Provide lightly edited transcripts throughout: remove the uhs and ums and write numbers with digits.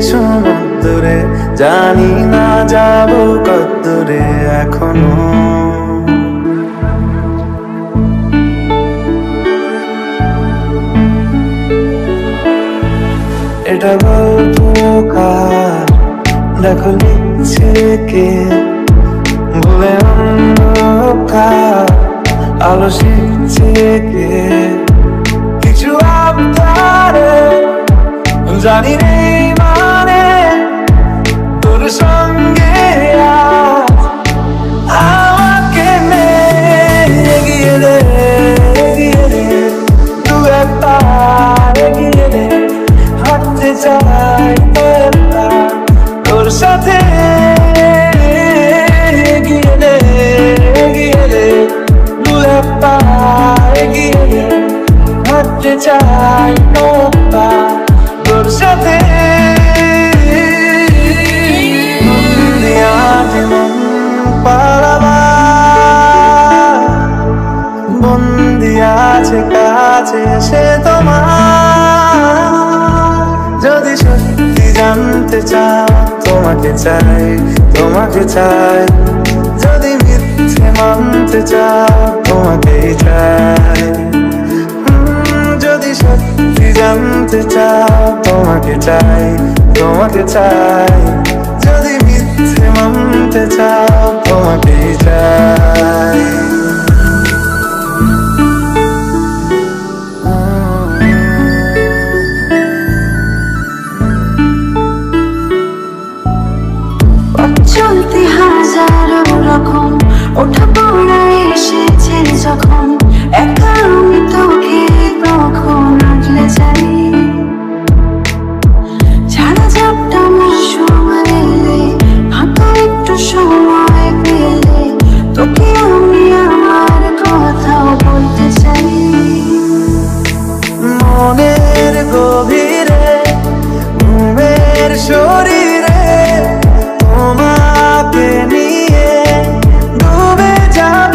সমুদ্রে, জানি না যাব কতদূরে এখনো। এটা গল্প কার, দেখো লিখছে কে, ভুলে অন্ধকার আলো শিখছে কে। কিছু আবদারে জানি রে মানে তোর সঙ্গে আমাকে এগিয়ে দে, এগিয়ে দে, দু একটা এগিয়ে দে, হাঁটতে চাই তোর সাথে। এগিয়ে দে, এগিয়ে দে, দু একটা এগিয়ে দে, হাঁটতে চাই তোর সাথে। বন্দি আছে কাছে সে তোমার, যদি সত্যি জানতে চাও তোমাকে চাই, তোমাকে চাই। যদি মিথ্যে মানতে চাও তোমাকেই চাই, যদি সত্যি জানতে চাও তোমাকে চাই, তোমাকে চাই। যদি মিথ্যে মানতে চাও তোমাকেই চাই। চলতে হাজারো রকম ওঠা পড়া এসেছে যখন, একা আমি তোকে তখন আগলে যাই। ছাড়া ঝাপটা সময় এলে, হাঁটা একটু সময় পেলে, তোকে আমি আমার কথাও বলতে চাই। মনের গভীরে ঘুমের শরীরে তোমাকে নিয়ে ডুবে যাব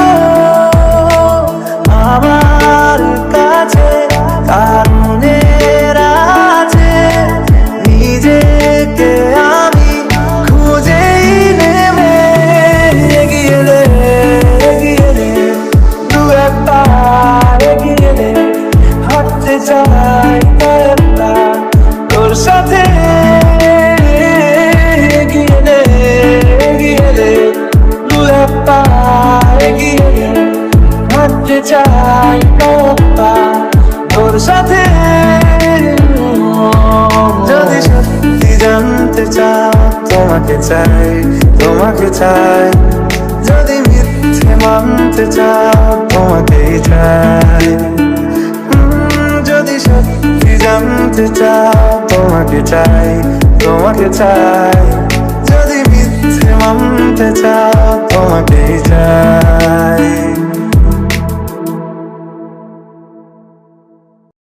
আমার কাছে। কারণের আছে নিজেকে আমি খুঁজেই নেবে। এগিয়ে দে, এগিয়ে দে, দু একটা এগিয়ে দে, হাঁটতে চাই তোর সাথে। এগিয়ে দে, এগিয়ে দে, দু একটা এগিয়ে দে, হাঁটতে চাই তোর সাথে। যদি সত্যি জানতে চাও তোমাকে চাই, তোমাকে চাই। যদি মিথ্যে মানতে চাও তোমাকেই চাই, যদি সত্যি জানতে চাও তোমাকে চাই, তোমাকে চাই। যদি মিথ্যে মানতে চাও তোমাকেই চাই।